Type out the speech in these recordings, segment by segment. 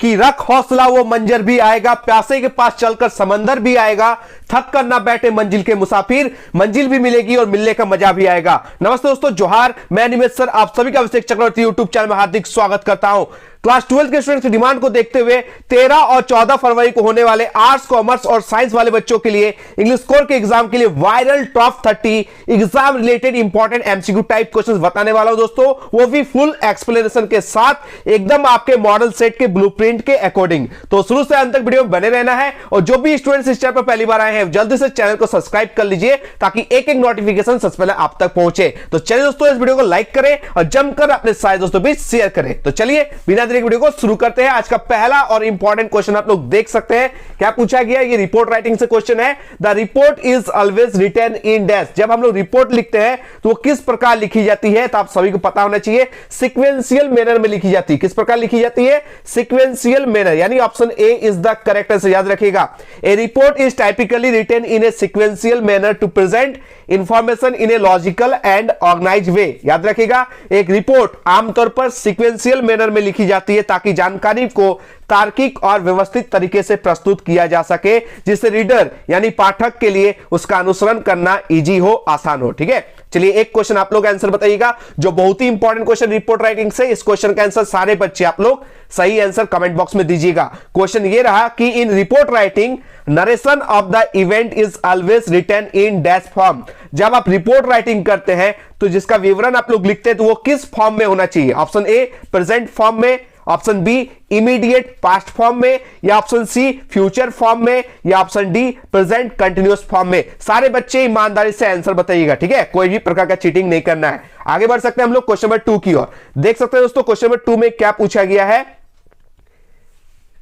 कि रख हौसला वो मंजर भी आएगा, प्यासे के पास चलकर समंदर भी आएगा, थक कर ना बैठे मंजिल के मुसाफिर, मंजिल भी मिलेगी और मिलने का मजा भी आएगा। नमस्ते दोस्तों, जोहार, मैं निमेश सर आप सभी का अभिषेक चक्रवर्ती यूट्यूब चैनल में हार्दिक स्वागत करता हूं। क्लास 12 के स्टूडेंट्स की डिमांड को देखते हुए 13 और 14 फरवरी को होने वाले आर्ट्स, कॉमर्स और साइंस वाले बच्चों के लिए इंग्लिश कोर के एग्जाम के लिए viral top 30 exam related important MCQ type questions बताने वाला हूं दोस्तों, वो भी फुल एक्सप्लेनेशन के साथ, एकदम आपके मॉडल सेट के ब्लूप्रिंट के अकॉर्डिंग। तो शुरू से अंत तक वीडियो में बने रहना है और जो भी स्टूडेंट्स इस चैनल पर पहली बार आए हैं जल्दी से चैनल को सब्सक्राइब कर लीजिए ताकि एक एक नोटिफिकेशन सबसे पहले आप तक पहुंचे। तो चलिए दोस्तों, इस वीडियो को लाइक करें और जमकर अपने सारे दोस्तों भी शेयर करें। तो चलिए बिना देरी वीडियो को शुरू करते हैं। आज का पहला और इंपॉर्टेंट क्वेश्चन आप लोग देख सकते हैं, क्या पूछा गया, ये रिपोर्ट राइटिंग से क्वेश्चन है। The report is always written in dash. जब हम लोग रिपोर्ट लिखते हैं तो वो किस प्रकार लिखी जाती है, तो आप सभी को पता होना चाहिए, सीक्वेंशियल मैनर में लिखी जाती है। किस प्रकार लिखी जाती है? सीक्वेंशियल मैनर, यानी option A is the correct answer. याद रखिएगा, a report is typically written in a sequential manner to present information in a logical and organized way. याद रखिएगा, एक रिपोर्ट आमतौर पर सीक्वेंशियल मैनर में लिखी जाती है ताकि जानकारी को तार्किक और व्यवस्थित तरीके से प्रस्तुत किया जा सके, जिससे रीडर यानी पाठक के लिए उसका अनुसरण करना इजी हो, आसान हो। ठीक है, चलिए एक क्वेश्चन आप लोग आंसर बताइएगा, जो बहुत ही इंपॉर्टेंट क्वेश्चन रिपोर्ट राइटिंग से। इस क्वेश्चन का आंसर सारे बच्चे आप लोग सही आंसर कमेंट बॉक्स में दीजिएगा। क्वेश्चन ये रहा कि in report writing narration of the event is always written in dash form. जब आप रिपोर्ट राइटिंग करते हैं तो जिसका विवरण आप लोग लिखते हैं तो वो किस फॉर्म में होना चाहिए? ऑप्शन ए प्रेजेंट फॉर्म में, option B immediate past form में, या ऑप्शन सी फ्यूचर फॉर्म में, या option D present continuous form में। सारे बच्चे ईमानदारी से आंसर बताइएगा, ठीक है, कोई भी प्रकार का चीटिंग नहीं करना है। आगे बढ़ सकते हैं हम लोग क्वेश्चन नंबर 2 की ओर। देख सकते हैं दोस्तों, क्वेश्चन नंबर 2 में क्या पूछा गया है?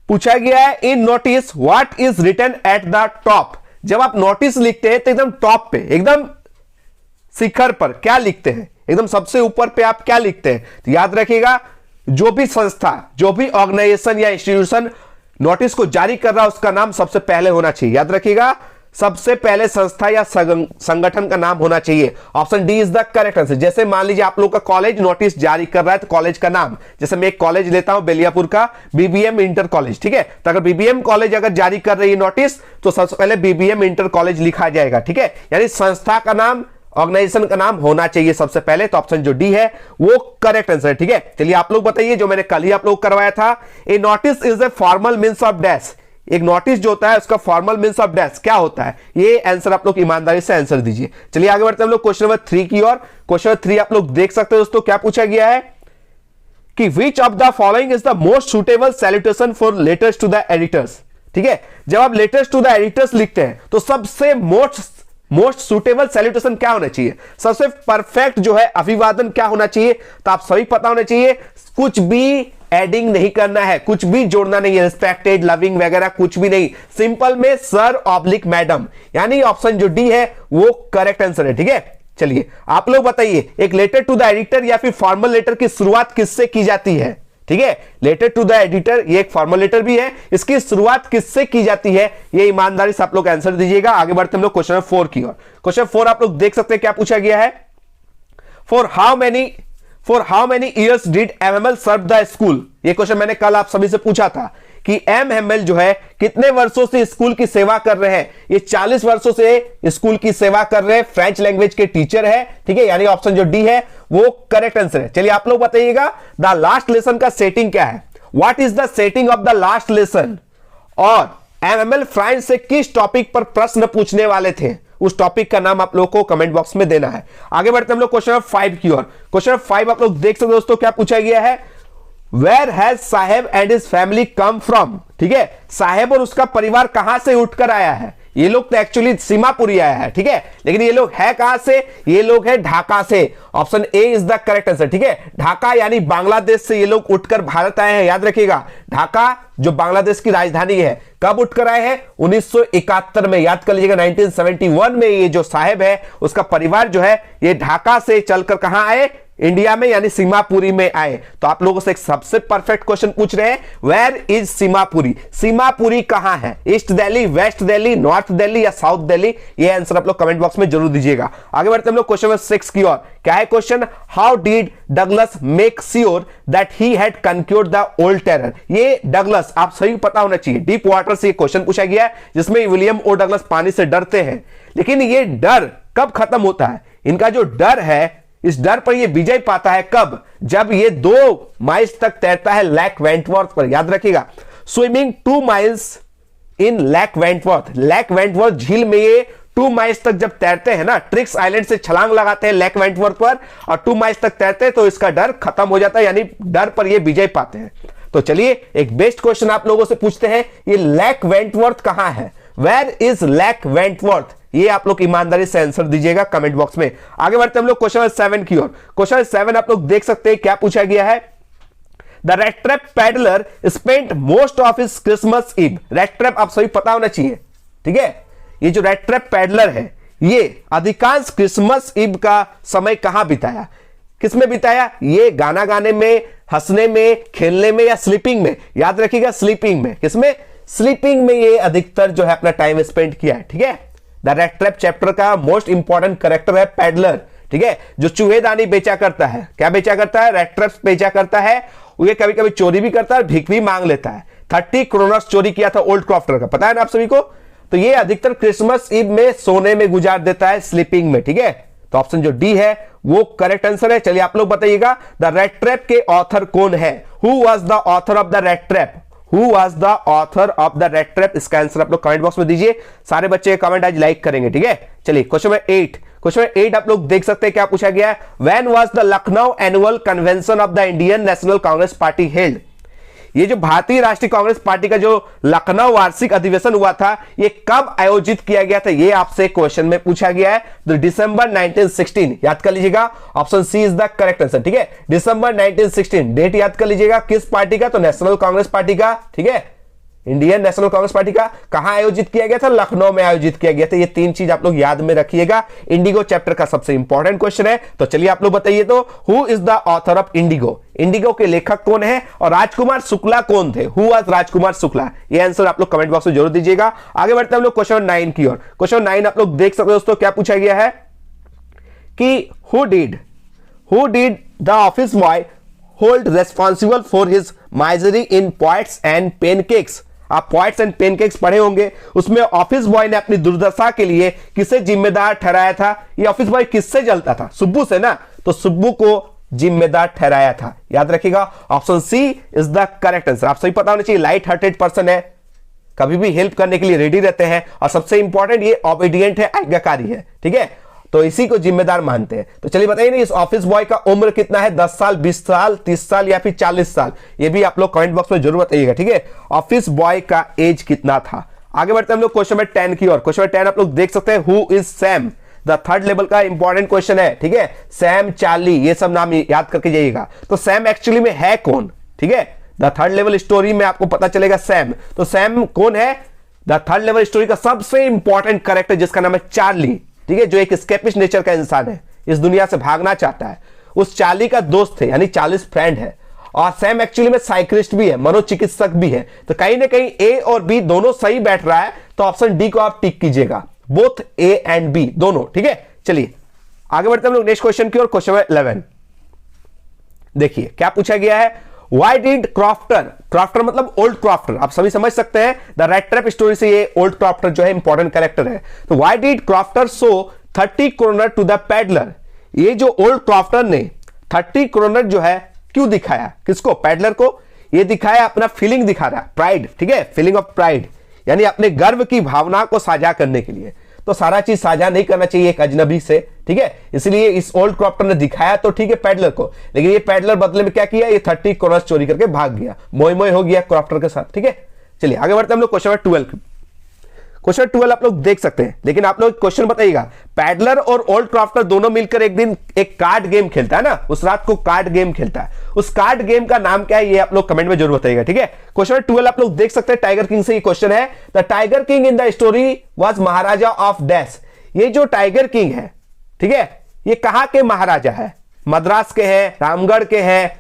पूछा गया है in notice what is written at the top. जब आप नोटिस लिखते हैं तो एकदम टॉप पे, एकदम शिखर पर क्या लिखते हैं? एकदम सबसे ऊपर पे आप क्या लिखते हैं? तो याद रखिएगा, जो भी संस्था, जो भी ऑर्गेनाइजेशन या इंस्टीट्यूशन नोटिस को जारी कर रहा है उसका नाम सबसे पहले होना चाहिए। याद रखिएगा, सबसे पहले संस्था या संगठन का नाम होना चाहिए। Option D is the correct answer. जैसे मान लीजिए आप लोग का कॉलेज नोटिस जारी कर रहा है तो कॉलेज का नाम, जैसे मैं एक कॉलेज लेता हूं बेलियापुर का, बीबीएम इंटर कॉलेज, ठीक है, तो अगर बीबीएम कॉलेज अगर जारी कर रही है नोटिस तो सबसे पहले बीबीएम इंटर कॉलेज लिखा जाएगा। ठीक है, यानी संस्था का नाम, ऑर्गेनाइजेशन का नाम होना चाहिए सबसे पहले। तो ऑप्शन जो डी है वो करेक्ट आंसर है। ठीक है, चलिए आप लोग बताइए, जो मैंने कल ही आप लोग करवाया था, a notice is a formal means of dash. एक नोटिस जो होता है उसका फॉर्मल मींस ऑफ डैश क्या होता है? ये आंसर आप लोग ईमानदारी से आंसर दीजिए। चलिए आगे बढ़ते हैं हम लोग क्वेश्चन नंबर 3 की ओर। क्वेश्चन नंबर 3 आप लोग देख सकते हैं दोस्तों, क्या पूछा गया है कि which of the following is the most suitable salutation for letters to the editors. ठीक है, जब आप लेटर्स टू द एडिटर्स लिखते हैं तो सबसे मोस्ट सुटेबल सैल्यूटेशन क्या होना चाहिए? सबसे परफेक्ट जो है अभिवादन क्या होना चाहिए? तो आप सभी पता होना चाहिए, कुछ भी एडिंग नहीं करना है, कुछ भी जोड़ना नहीं है, रिस्पेक्टेड, लविंग वगैरह कुछ भी नहीं, सिंपल में सर ऑब्लिक मैडम, यानी ऑप्शन जो डी है वो करेक्ट आंसर है। ठीक है, चलिए आप लोग बताइए, एक लेटर टू द एडिटर या फिर फॉर्मल लेटर की शुरुआत किससे की जाती है? ठीक है, लेटर टू द एडिटर ये एक फॉर्मल लेटर भी है, इसकी शुरुआत किससे की जाती है? ये ईमानदारी से आप लोग आंसर दीजिएगा। आगे बढ़ते हम लोग क्वेश्चन नंबर 4 की ओर। क्वेश्चन 4 आप लोग देख सकते हैं, क्या पूछा गया है? For how many years did MML serve the school. ये क्वेश्चन मैंने कल आप सभी से पूछा था कि एमएमएल जो है कितने वर्षों से स्कूल की सेवा कर रहे हैं? ये 40 वर्षों से स्कूल की सेवा कर रहे हैं, फ्रेंच लैंग्वेज के टीचर है। ठीक है, यानी ऑप्शन जो डी है वो करेक्ट आंसर है। चलिए आप लोग बताइएगा, द लास्ट लेसन का सेटिंग क्या है? What is the setting of the last lesson? और एमएमएल फ्रांस से किस टॉपिक पर प्रश्न पूछने वाले थे? उस टॉपिक का नाम आप लोग को कमेंट बॉक्स में देना है। आगे बढ़ते हम लोग क्वेश्चन नंबर 5 की ओर। क्वेश्चन नंबर 5 आप लोग देख सकते हो दोस्तों, क्या पूछा गया है? Where has Saheb and his family come from. ठीक है, साहेब और उसका परिवार कहां से उठकर आया है? ये लोग तो एक्चुअली सीमापुरी आया है, ठीक है, लेकिन ये लोग है कहां से? ये लोग है ढाका से। Option A is the correct answer. ठीक है, ढाका यानी बांग्लादेश से ये लोग उठकर भारत आए हैं। याद रखिएगा, ढाका जो बांग्लादेश की राजधानी है, कब उठकर आए हैं? 1971 में। याद कर लीजिएगा, 1971 में ये जो साहेब है उसका परिवार जो है ये ढाका से चलकर कहां आए? इंडिया में यानी सीमापुरी में आए। तो आप लोगों से एक सबसे परफेक्ट क्वेश्चन पूछ रहे हैं, वेयर इज सीमापुरी? सीमापुरी कहां है? East Delhi, west Delhi, north Delhi या साउथ दिल्ली? ये आंसर आप लोग कमेंट बॉक्स में जरूर दीजिएगा। आगे बढ़ते हम लोग क्वेश्चन नंबर 6 की ओर। क्या है question? How did Douglas make sure that he had conquered the old terror? ये डगलस आप सही पता होना चाहिए, डीप वाटर से ये क्वेश्चन पूछा गया है, जिसमें विलियम ओ डगलस पानी से डरते हैं, लेकिन ये डर कब खत्म होता है? इनका जो डर है, इस डर पर ये विजय पाता है कब? जब ये 2 माइल्स तक तैरता है लेक वेंटवर्थ पर। याद रखिएगा, स्विमिंग 2 माइल्स इन लेक वेंटवर्थ। लेक वेंटवर्थ झील में ये 2 माइल्स तक जब तैरते हैं ना, ट्रिक्स आइलैंड से छलांग लगाते हैं लेक वेंटवर्थ पर और 2 माइल्स तक तैरते हैं, तो इसका डर खत्म हो जाता है, यानी डर पर ये विजय पाते हैं। तो चलिए एक बेस्ट क्वेश्चन आप लोगों से पूछते हैं, ये लेक वेंटवर्थ कहां है? Where is lake Wentworth? ये आप लोग ईमानदारी से आंसर दीजिएगा कमेंट बॉक्स में। आगे बढ़ते हम लोग क्वेश्चन 7 की ओर। क्वेश्चन 7 आप लोग देख सकते हैं क्या पूछा गया है। The rattrap peddler spent most of his Christmas Eve. Rattrap आप सभी पता होना चाहिए, ठीक है। ये जो रेड ट्रैप पैडलर है, ये अधिकांश क्रिसमस ईव का समय कहां बिताया? किसमें बिताया? ये गाना गाने में, हंसने में, खेलने में या स्लीपिंग में? याद रखिएगा, स्लीपिंग में। किसमें? स्लीपिंग में ये अधिकतर जो है अपना टाइम स्पेंड किया है, ठीक है। द रेड ट्रैप चैप्टर का मोस्ट इंपॉर्टेंट कैरेक्टर है पैडलर, ठीक है, जो चूहेदानी बेचा करता है। क्या बेचा करता है? रेड ट्रैप बेचा करता है। ये कभी कभी चोरी भी करता है, भीख भी मांग लेता है। 30 क्रोनर्स चोरी किया था ओल्ड क्रॉफ्टर का, पता है ना आप सभी को। तो ये अधिकतर क्रिसमस ईव में सोने में गुजार देता है, स्लीपिंग में, ठीक है। तो ऑप्शन जो डी है वो करेक्ट आंसर है। चलिए आप लोग बताइएगा, द रेड ट्रैप के ऑथर कौन है? Who was the author of the red trap? Who was the author of the red trap? इसका आंसर आप लोग कमेंट बॉक्स में दीजिए। सारे बच्चे कमेंट आज लाइक करेंगे, ठीक है। चलिए क्वेश्चन नंबर 8। क्वेश्चन नंबर 8 आप लोग देख सकते हैं क्या पूछा गया है। When was the Lucknow annual convention of the Indian national Congress party held? ये जो भारतीय राष्ट्रीय कांग्रेस पार्टी का जो लखनऊ वार्षिक अधिवेशन हुआ था, ये कब आयोजित किया गया था? ये आपसे क्वेश्चन में पूछा गया है। तो दिसंबर 1916, याद कर लीजिएगा, option C is the correct answer, ठीक है। दिसंबर 1916 डेट याद कर लीजिएगा, किस पार्टी का? तो नेशनल कांग्रेस पार्टी का, ठीक है, इंडियन नेशनल कांग्रेस पार्टी का। कहां आयोजित किया गया था? लखनऊ में आयोजित किया गया था। ये 3 चीज आप लोग याद में रखिएगा। इंडिगो चैप्टर का सबसे इंपॉर्टेंट क्वेश्चन है। तो चलिए आप लोग बताइए, तो who is the author of Indigo? Indigo के लेखक कौन है और राजकुमार शुक्ला कौन थे? Who was Rajkumar Shukla? ये आंसर आप लोग कमेंट बॉक्स में जरूर दीजिएगा। आगे बढ़ते हैं हम लोग क्वेश्चन 9 की ओर। क्वेश्चन 9 आप लोग देख सकते हो दोस्तों, क्या पूछा गया है कि who did the office boy hold responsible for his misery in points and pancakes? आप पॉइंट्स एंड पेनकेक्स पढ़े होंगे, उसमें ऑफिस बॉय ने अपनी दुर्दशा के लिए किसे जिम्मेदार ठहराया था? ये ऑफिस बॉय किससे जलता था? सुब्बू से ना, तो सुब्बू को जिम्मेदार ठहराया था। याद रखिएगा, option C is the correct answer. आप सभी पता होना चाहिए, लाइट हार्टेड पर्सन है, कभी भी हेल्प करने के लिए रेडी रहते हैं, और सबसे इंपॉर्टेंट ये ओबीडिएंट है, आज्ञाकारी है, ठीक है। तो इसी को जिम्मेदार मानते हैं। तो चलिए बताइए ना, इस ऑफिस बॉय का उम्र कितना है? 10 साल, 20 साल, 30 साल या फिर 40 साल? ये भी आप लोग कमेंट बॉक्स में जरूर बताइएगा, ठीक है। ऑफिस बॉय का एज कितना था? आगे बढ़ते हैं हम लोग क्वेश्चन नंबर 10 की ओर। क्वेश्चन नंबर 10 आप लोग देख सकते हैं, who is Sam? The 3rd level का इंपॉर्टेंट क्वेश्चन है, ठीक है। सैम, चार्ली, ये सब नाम याद करके जाइएगा। तो सैम एक्चुअली में है कौन, ठीक है। द 3rd लेवल स्टोरी में आपको पता चलेगा सैम। तो सैम कौन है? द 3rd लेवल स्टोरी का सबसे इंपॉर्टेंट कैरेक्टर, जिसका नाम है चार्ली, ठीक है, जो एक एस्केपिस्ट नेचर का इंसान है, इस दुनिया से भागना चाहता है। उस चार्ली का दोस्त थे, यानी 40 फ्रेंड है। और सैम एक्चुअली में साइकिलिस्ट भी है, मनोचिकित्सक भी है। तो कहीं ना कहीं ए और बी दोनों सही बैठ रहा है, तो ऑप्शन डी को आप टिक कीजिएगा, बोथ ए एंड बी दोनों, ठीक है। चलिए आगे बढ़ते हैं हम लोग नेक्स्ट क्वेश्चन की ओर। क्वेश्चन नंबर 11 देखिए क्या पूछा गया है। Why did क्रॉफ्टर मतलब ओल्ड क्रॉफ्टर, आप सभी समझ सकते हैं, द रेड ट्रैप स्टोरी से ये ओल्ड क्रॉफ्टर जो है इंपॉर्टेंट कैरेक्टर है। तो why did crofter show 30 kronor to the peddler? ये जो ओल्ड क्रॉफ्टर ने 30 क्रोनर जो है क्यों दिखाया? किसको? पैडलर को। ये दिखाया अपना फीलिंग दिखा रहा है, प्राइड, ठीक है, फीलिंग ऑफ प्राइड, यानी अपने गर्व की भावना को साझा करने के लिए। तो सारा चीज साझा नहीं करना चाहिए एक अजनबी से, ठीक है। इसलिए इस ओल्ड क्रॉफ्टर ने दिखाया तो ठीक है पैडलर को, लेकिन ये पैडलर बदले में क्या किया? ये 30 क्रोनर्स चोरी करके भाग गया, मोय मोय हो गया क्रॉफ्टर के साथ, ठीक है। चलिए आगे बढ़ते हैं हम लोग क्वेश्चन नंबर 12। क्वेश्चन 12 आप लोग देख सकते हैं, लेकिन आप लोग क्वेश्चन बताइएगा, पैडलर और ओल्ड क्रॉफ्टर दोनों मिलकर एक दिन एक कार्ड गेम खेलता है ना, उस रात को कार्ड गेम खेलता है, उस कार्ड गेम का नाम क्या है? ये आप लोग कमेंट में जरूर बताइएगा, ठीक है। क्वेश्चन 12 आप लोग देख सकते हैं, टाइगर किंग से ये क्वेश्चन है। The tiger king in the story was Maharaja of dash. ये जो टाइगर किंग है, ठीक है, ये कहां के महाराजा है? मद्रास के हैं, रामगढ़ के हैं,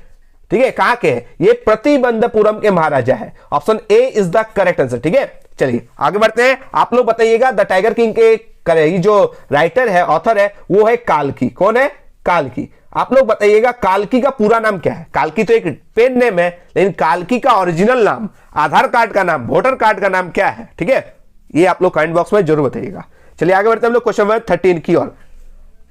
ठीक है, कहां के हैं? ये प्रतिबंधपुरम के महाराजा है। Option A is the correct answer. ठीक है, चलिए आगे बढ़ते हैं। आप लोग बताइएगा द टाइगर किंग के जो राइटर है, ऑथर है, वो है काल्की। कौन है? काल्की। आप लोग बताइएगा काल्की का पूरा नाम क्या है? काल्की तो एक पेन नेम है, लेकिन काल्की का ओरिजिनल नाम, आधार कार्ड का नाम, वोटर कार्ड का नाम क्या है? ठीक है, ये आप लोग कमेंट बॉक्स में जरूर बताइएगा। चलिए आगे बढ़ते हैं हम लोग क्वेश्चन नंबर 13 की ओर।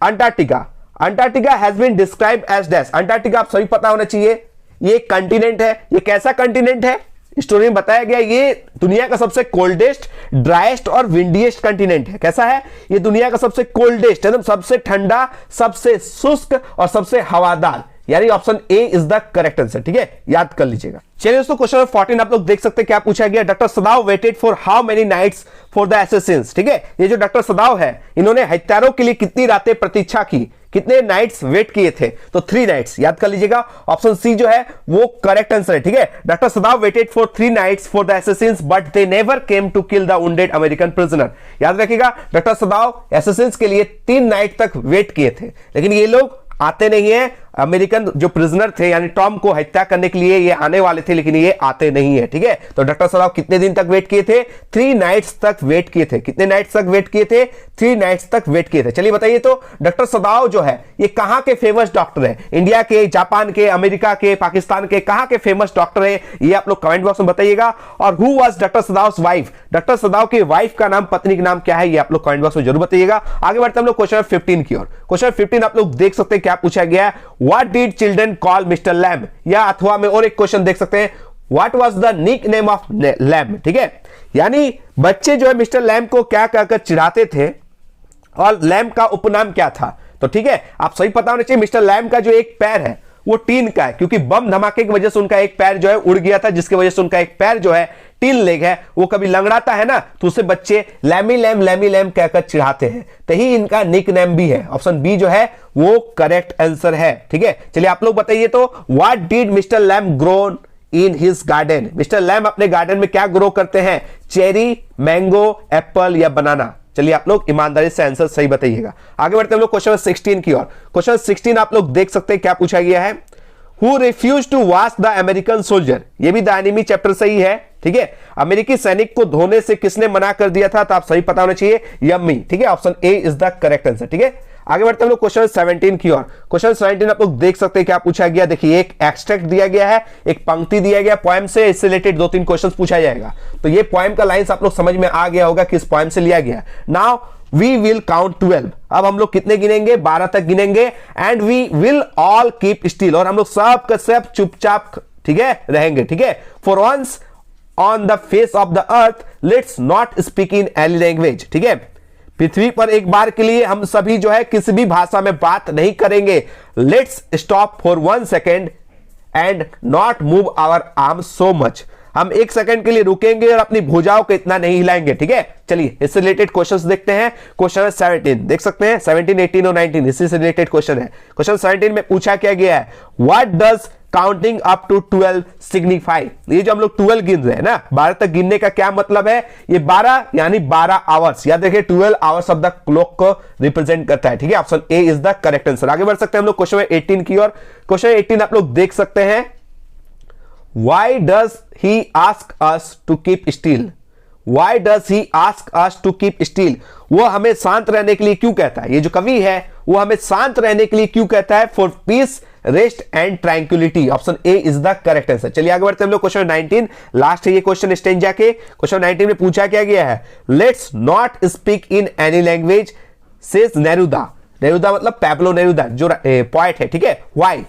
Antarctica. Antarctica has been described as dash. Antarctica आप सभी पता होना चाहिए, ये कंटिनेंट है। ये कैसा कंटिनेंट है? स्टोरी में बताया गया ये दुनिया का सबसे कोल्डेस्ट, ड्राइएस्ट और विंडीएस्ट कंटिनेंट है। कैसा है? ये दुनिया का सबसे कोल्डेस्ट, एकदम सबसे ठंडा, सबसे शुष्क और सबसे हवादार, यानी option A is the correct answer. ठीक है, याद कर लीजिएगा। चलिए दोस्तों क्वेश्चन नंबर 14 आप लोग देख सकते हैं क्या पूछा गया। Doctor Sadao waited for how many nights for the assassins. ठीक है, ये जो डॉक्टर सदाव है, इन्होंने हत्यारों के लिए कितनी रातें प्रतीक्षा की, कितने नाइट्स वेट किए थे? तो 3 नाइट्स, याद कर लीजिएगा। ऑप्शन सी जो है वो करेक्ट आंसर है। ठीक है, doctor Sadao waited for 3 nights for the assassins but they never came to kill the wounded American prisoner. याद रखिएगा, डॉक्टर सदाव असैसिन्स के लिए 3 नाइट तक वेट किए थे, लेकिन ये लोग आते नहीं है। अमेरिकन जो प्रिजनर थे यानी टॉम को हत्या करने के लिए ये आने वाले थे, लेकिन ये आते नहीं है। ठीक है, तो डॉक्टर सदाव कितने दिन तक वेट किए थे? 3 नाइट्स तक वेट किए थे। कितने नाइट्स तक वेट किए थे? 3 नाइट्स तक वेट किए थे। चलिए बताइए तो डॉक्टर सदाव जो है ये कहां के फेमस डॉक्टर है? इंडिया के, जापान के, अमेरिका के, पाकिस्तान के, कहां के फेमस डॉक्टर है? ये आप लोग कमेंट बॉक्स में बताइएगा। और who was doctor Sadao's wife? Doctor Sadao की वाइफ का नाम, पत्नी का नाम क्या है? ये आप लोग कमेंट बॉक्स में जरूर बताइएगा। आगे बढ़ते हम लोग क्वेश्चन 15 की ओर। क्वेश्चन 15 आप लोग देख सकते हैं क्या पूछा गया है। What did children call mister Lamb? या अथवा में और एक क्वेश्चन देख सकते हैं, what was the nickname of Lamb? ठीक है, यानी बच्चे जो है मिस्टर लैम को क्या कहकर चिढ़ाते थे और लैम का उपनाम क्या था? तो ठीक है, आप सही पता होना चाहिए। मिस्टर लैम का जो एक पैर है वो टीन का है, क्योंकि बम धमाके की वजह से उनका एक पैर जो है उड़ गया था, जिसकी वजह से उनका एक पैर जो है, टीन लेग है, वो कभी लंगड़ाता है ना, तो उसे बच्चे लैमी लैम कहकर चिढ़ाते हैं। तो ही इनका निक नेम भी है। ऑप्शन बी जो है वो करेक्ट आंसर है। ठीक है, चलिए आप लोग बताइए तो what did mister Lamb grown in his garden? Mister Lamb अपने गार्डन में क्या ग्रो करते हैं? चेरी, मैंगो, एप्पल या बनाना? चलिए आप लोग ईमानदारी से आंसर सही बताइएगा। आगे बढ़ते हैं हम लोग क्वेश्चन 16 की ओर। क्वेश्चन 16 आप लोग देख सकते हैं क्या पूछा गया है। Who refused to wash the American soldier? ये भी द एनिमी चैप्टर से ही है। ठीक है, अमेरिकी सैनिक को धोने से किसने मना कर दिया था? तो आप सही पता होना चाहिए, यम्मी। ठीक है, option A is the correct answer. ठीक है, आगे बढ़ते हम लोग क्वेश्चन 17 की ओर। क्वेश्चन 17 आप लोग देख सकते हैं क्या पूछा गया। देखिए, एक एक्सट्रैक्ट दिया गया है, एक पंक्ति दिया गया पोएम से, इससे रिलेटेड 2-3 क्वेश्चन पूछा जाएगा। तो ये पोएम का लाइंस आप लोग समझ में आ गया होगा किस पोएम से लिया गया। Now we will count 12। अब हम लोग कितने गिनेंगे? 12 तक गिनेंगे। And we will all keep still, और हम लोग सब का सब चुपचाप, ठीक है, रहेंगे। ठीक है, for once on the face of the earth let's not speak in any language. ठीक है, पृथ्वी पर एक बार के लिए हम सभी जो है किसी भी भाषा में बात नहीं करेंगे। Let's stop for 1 second and not move our arm so much. हम 1 सेकंड के लिए रुकेंगे और अपनी भुजाओं को इतना नहीं हिलाएंगे। ठीक है, चलिए इससे रिलेटेड क्वेश्चंस देखते हैं। क्वेश्चन 17 देख सकते हैं, 17, 18 और 19 इसी से रिलेटेड क्वेश्चन है। क्वेश्चन 17 में पूछा क्या गया है, what does counting up to 12 signify? ये जो हम लोग 12 गिन रहे हैं ना, 12 तक गिनने का क्या मतलब है? ये 12 यानी 12 आवर्स, याद देखिए 12 आवर्स ऑफ द क्लॉक को रिप्रेजेंट करता है। ठीक है, option A is the correct answer. आगे बढ़ सकते हैं हम लोग क्वेश्चन 18 की ओर। क्वेश्चन 18 आप लोग देख सकते हैं, why does he ask us to keep still? Why does he ask us to keep still? वो हमें शांत रहने के लिए क्यों कहता है? ये जो कवि है वो हमें शांत रहने के लिए क्यों कहता है? For piece, rest and tranquillity. Option A is the correct answer. चलिए आगे बढ़ते हैं हम लोग क्वेश्चन 19, लास्ट है ये क्वेश्चन स्टेंजा के। क्वेश्चन 19 में पूछा क्या गया है, let's not speak in any language says Neruda. Neruda मतलब पैब्लो नेरुदा जो पोएट है। ठीक है, व्हाई,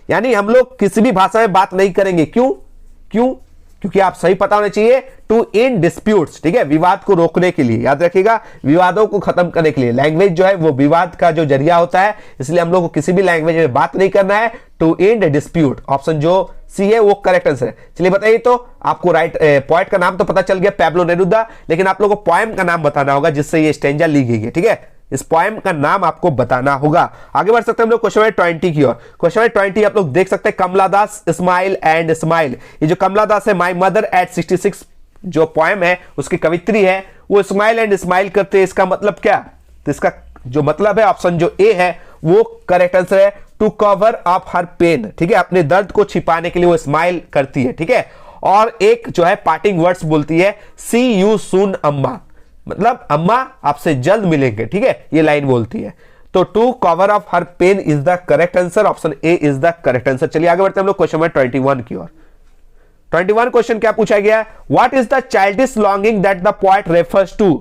यानी हम लोग किसी भी भाषा में बात नहीं करेंगे। क्यों? क्योंकि आप सही पता होना चाहिए, टू इन डिस्प्यूट्स। ठीक है, विवाद को रोकने के लिए, याद रखिएगा, विवादों को खत्म करने के लिए। लैंग्वेज जो है वो विवाद का जो जरिया होता है, इसलिए हम लोग को किसी भी लैंग्वेज में बात नहीं करना है। टू एंड डिस्प्यूट, ऑप्शन जो सी है वो करेक्ट आंसर है। चलिए बताइए तो, आपको राइट पोएट का नाम तो पता चल गया पैब्लो नेरुदा, लेकिन आप लोगों को पोएम का नाम बताना होगा जिससे ये स्टेंजा ली गई है। ठीक है, इस पोएम का नाम आपको बताना होगा। आगे बढ़ सकते हैं हम लोग क्वेश्चन 20 की ओर। क्वेश्चन 20 आप लोग देख सकते हैं, कमला दास स्माइल एंड स्माइल। ये जो कमला दास है, माय मदर एट 66 जो पोएम है उसकी कवित्री है, वो स्माइल एंड स्माइल करते हैं। इसका मतलब क्या? तो इसका जो मतलब है ऑप्शन जो ए है वो करेक्ट आंसर है, to cover up her pain, ठीक है, अपने दर्द को छिपाने के लिए वो स्माइल करती है, ठीक है। और एक जो है पार्टिंग वर्ड्स बोलती है, सी यू सून अम्मा, मतलब अम्मा आपसे जल्द मिलेंगे, ठीक है, ये लाइन बोलती है। तो to cover up her pain is the correct answer, option A is the correct answer. चलिए आगे बढ़ते हैं हम लोग क्वेश्चन नंबर 21 की ओर। 21 क्वेश्चन क्या पूछा गया है, what is the childish longing that the poet refers to,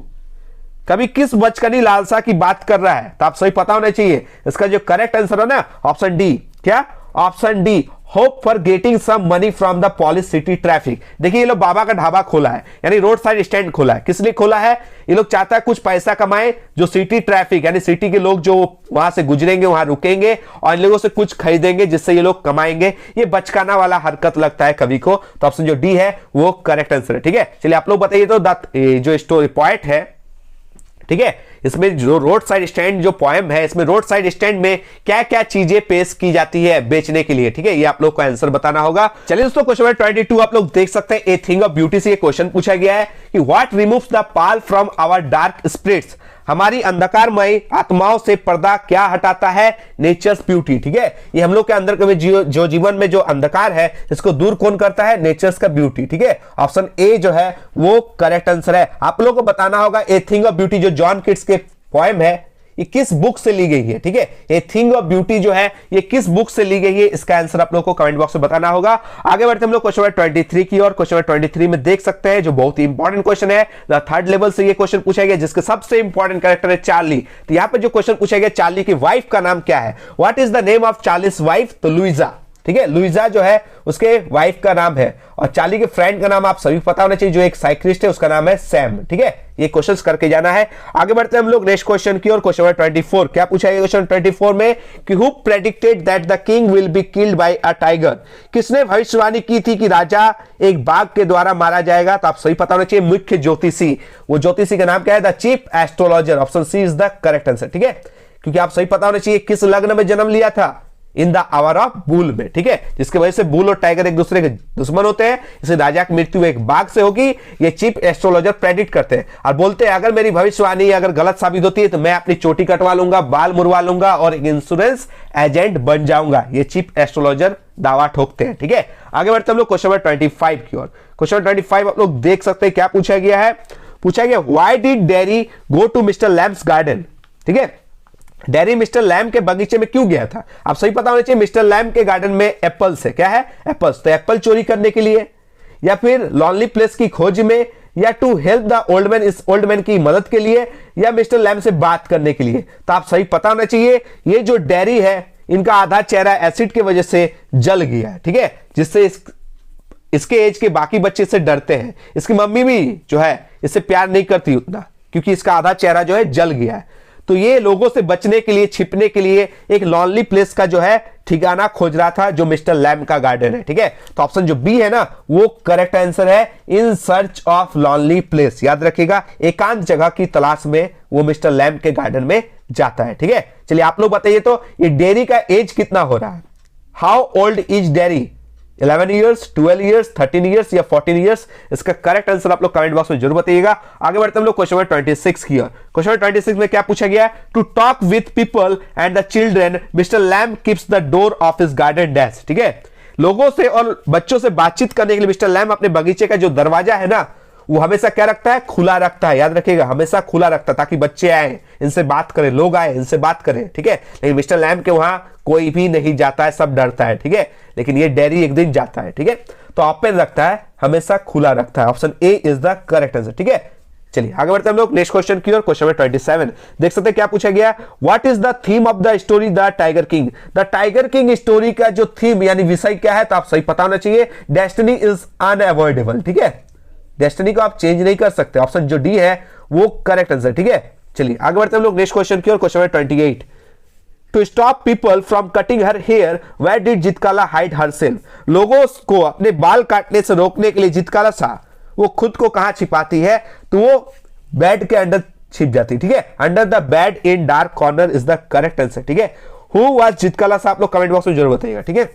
कभी किस बचकानी लालसा की बात कर रहा है, तो आप सही पता होना चाहिए। इसका जो करेक्ट आंसर है ना ऑप्शन डी, क्या, option D, hope for getting some money from the polish city traffic. देखिए ये लोग बाबा का ढाबा खोला है, यानी रोड साइड स्टैंड खोला है, किस लिए खोला है, ये लोग चाहता है कुछ पैसा कमाए, जो सिटी ट्रैफिक यानी सिटी के लोग जो वहां से गुजरेंगे वहां रुकेंगे और इन लोगों से कुछ खरीदेंगे जिससे ये लोग कमाएंगे। ये बचकाना वाला हरकत लगता है कवि को, तो ऑप्शन जो डी है वो करेक्ट आंसर है, ठीक है। चलिए आप लोग बताइए तो जो स्टोरी पॉइंट है, ठीक है, इसमें जो रोड साइड स्टैंड जो पोएम है, इसमें रोड साइड स्टैंड में क्या क्या चीजें पेश की जाती है बेचने के लिए, ठीक है, ये आप लोग को आंसर बताना होगा। चलिए दोस्तों क्वेश्चन नंबर 22 आप लोग देख सकते हैं, ए थिंग ऑफ ब्यूटी से ये क्वेश्चन पूछा गया है कि what removes the pall from our dark spirits, हमारी अंधकारमय आत्माओं से पर्दा क्या हटाता है, नेचर्स ब्यूटी, ठीक है, ये हम लोग के अंदर के जो जीवन में जो अंधकार है इसको दूर कौन करता है, नेचर्स का ब्यूटी, ठीक है, ऑप्शन ए जो है वो करेक्ट आंसर है। आप लोगों को बताना होगा ए थिंग ऑफ ब्यूटी जो जॉन किट्स के पोएम है ये किस बुक से ली गई है, ठीक है, ये थिंग ऑफ ब्यूटी जो है ये किस बुक से ली गई है, इसका आंसर आप लोगों को कमेंट बॉक्स में बताना होगा। आगे बढ़ते हम लोग क्वेश्चन नंबर 23 की और क्वेश्चन नंबर 23 में देख सकते हैं जो बहुत ही इंपॉर्टेंट क्वेश्चन है, द थर्ड लेवल से ये क्वेश्चन पूछा गया जिसके सबसे इंपॉर्टेंट कैरेक्टर है चार्ली। तो यहां पे जो क्वेश्चन पूछा गया चार्ली की वाइफ का नाम क्या है, what is the name of Charlie's wife, तो लुइजा, ठीक है, लुइजा जो है उसके वाइफ का नाम है। और चार्ली के फ्रेंड का नाम आप सभी पता होना चाहिए, जो एक साइक्लिस्ट है उसका नाम है सैम, ठीक है, ये क्वेश्चंस करके जाना है। आगे बढ़ते हैं हम लोग नेक्स्ट क्वेश्चन की और क्वेश्चन नंबर 24 क्या पूछा गया क्वेश्चन 24 में कि who predicted that the king will be killed by a tiger, किसने भविष्यवाणी की थी कि राजा एक बाघ के द्वारा मारा जाएगा, तो आप सही पता होना चाहिए मुख्य ज्योतिषी, वो ज्योतिषी का नाम क्या है, the chief astrologer, option C is the correct answer, ठीक है, क्योंकि आप सही पता होना चाहिए किस लग्न में जन्म लिया था, in the hour of bull में, ठीक है, जिसके वजह से बुल और टाइगर एक दूसरे के दुश्मन होते हैं, इसे राजा की मृत्यु एक बाघ से होगी, ये चीफ एस्ट्रोलॉजर प्रेडिक्ट करते हैं और बोलते हैं अगर मेरी भविष्यवाणी अगर गलत साबित होती है तो मैं अपनी चोटी कटवा लूंगा, बाल मुड़वा लूंगा और एक इंश्योरेंस एजेंट बन जाऊंगा, ये चीफ एस्ट्रोलॉजर दावा ठोकते हैं, ठीक है। आगे बढ़ते हम लोग क्वेश्चन नंबर 25 की ओर। क्वेश्चन 25 आप लोग देख सकते हैं क्या पूछा गया है, पूछा गया why did Derry go to Mr Lamb's garden, ठीक है, डेरी मिस्टर लैम के बगीचे में क्यों गया था, आप सही पता होना चाहिए मिस्टर लैम के गार्डन में एप्पल्स है, क्या है, एप्पल्स, तो एप्पल चोरी करने के लिए या फिर लॉनली प्लेस की खोज में या to help the old man, इस ओल्ड मैन की मदद के लिए या मिस्टर लैम से बात करने के लिए, तो आप सही पता होना चाहिए ये जो डेरी है इनका आधा चेहरा एसिड की वजह से जल गया है, ठीक है, जिससे इसके एज के बाकी बच्चे से डरते हैं, इसकी मम्मी भी जो है इससे प्यार नहीं करती उतना क्योंकि इसका आधा चेहरा जो है जल गया है। तो ये लोगों से बचने के लिए, छिपने के लिए एक लॉनली प्लेस का जो है ठिकाना खोज रहा था जो मिस्टर लैम का गार्डन है, ठीक है, तो ऑप्शन जो बी है ना वो करेक्ट आंसर है, in search of lonely place, याद रखिएगा एकांत जगह की तलाश में वो मिस्टर लैम के गार्डन में जाता है, ठीक है। चलिए आप लोग बताइए तो ये डेरी का एज कितना हो रहा है, how old is dairy, 11 years, 12 years, 13 years या 14 ईयर्स, इसका करेक्ट आंसर आप लोग कमेंट बॉक्स में जरूर बताइएगा। आगे बढ़ते हम लोग क्वेश्चन नंबर 26 की ओर। क्वेश्चन नंबर 26 में क्या पूछा गया है, to talk with people and the children Mr Lamb keeps the door of his garden dash, ठीक है, लोगों से और बच्चों से बातचीत करने के लिए मिस्टर लैम अपने बगीचे का जो दरवाजा है ना वो हमेशा क्या रखता है, खुला रखता है, याद रखिएगा हमेशा खुला रखता है ताकि बच्चे आए इनसे बात करें, लोग आए इनसे बात करें, ठीक है, लेकिन मिस्टर लैम के वहां कोई भी नहीं जाता है, सब डरता है, ठीक है, लेकिन ये डेरी एक दिन जाता है, ठीक है, तो ओपन रखता है, हमेशा खुला रखता है, option A is the correct answer, ठीक है। चलिए आगे बढ़ते हैं हम लोग नेक्स्ट क्वेश्चन की ओर। क्वेश्चन नंबर 27 देख सकते हैं क्या पूछा गया, what is the theme of the story the tiger king, the tiger king story का जो थीम यानी विषय क्या है, तो आप सही पता होना चाहिए, डेस्टिनी इज अनअवॉइडेबल, ठीक है, डेस्टिनी को आप चेंज नहीं कर सकते, ऑप्शन जो डी है वो करेक्ट आंसर, ठीक है। चलिए आगे बढ़ते हैं हम लोग नेक्स्ट क्वेश्चन की ओर। Question number 28 to stop people from cutting her hair where did Zitkala hide herself, लोगों को अपने बाल काटने से रोकने के लिए जितकाला सा वो खुद को कहां छिपाती है, तो वो बेड के अंदर छिप जाती, ठीक है, under the bed in dark corner is the correct answer, ठीक है। हु वाज जितकाला सा आप लोग कमेंट बॉक्स में जरूर बताइएगा, ठीक है।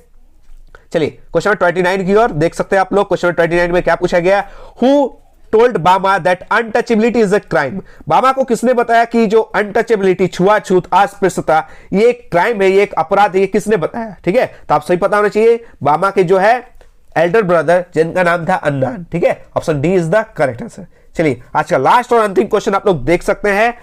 चलिए क्वेश्चन नंबर 29 की ओर देख सकते हैं आप लोग। क्वेश्चन नंबर 29 में क्या पूछा गया, हु टोल्ड बामा that untouchability is a crime? बामा को किसने बताया कि जो अनटचेबिलिटी, छुआछूत, अस्पृश्यता ये एक क्राइम है, ये एक अपराध है, ये किसने बताया? ठीक है, तो आप सही पता होना चाहिए। बामा के जो है एल्डर ब्रदर जिनका नाम था अन्नान। ठीक है, option D is the correct answer. चलिए आज का लास्ट और अंतिम क्वेश्चन आप लोग देख सकते हैं,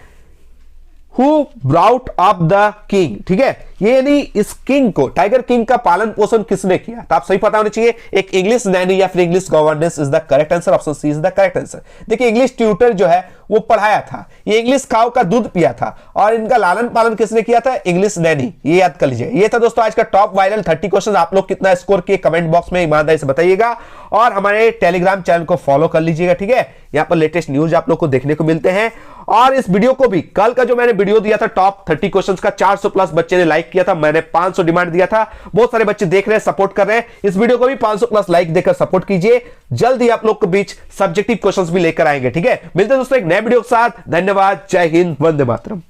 who brought up the king? ठीक है, ये यानी इस किंग को, टाइगर किंग का पालन पोषण किसने किया? तो आप सही पता होना चाहिए, एक इंग्लिश नैनी या फिर English governess is the correct answer. Option C is the correct answer. देखिए इंग्लिश ट्यूटर जो है वो पढ़ाया था, ये इंग्लिश काऊ का दूध पिया था, और इनका लालन पालन किसने किया था? इंग्लिश नैनी। ये याद कर लीजिए। ये था दोस्तों आज का टॉप वायरल 30 क्वेश्चन। आप लोग कितना स्कोर किए कमेंट बॉक्स में ईमानदारी से बताइएगा, और हमारे टेलीग्राम चैनल को फॉलो कर लीजिएगा। ठीक है, यहां पर लेटेस्ट न्यूज आप लोग को देखने को मिलते हैं। और इस वीडियो को भी, कल का जो मैंने वीडियो दिया था टॉप 30 क्वेश्चंस का, 400 प्लस बच्चे ने लाइक किया था, मैंने 500 डिमांड दिया था, बहुत सारे बच्चे देख रहे हैं, सपोर्ट कर रहे हैं। इस वीडियो को भी 500 प्लस लाइक देकर सपोर्ट कीजिए। जल्द ही आप लोग के बीच सब्जेक्टिव क्वेश्चंस भी लेकर आएंगे। ठीक है, मिलते हैं दोस्तों एक नए वीडियो के साथ। धन्यवाद, जय हिंद, वंदे मातरम।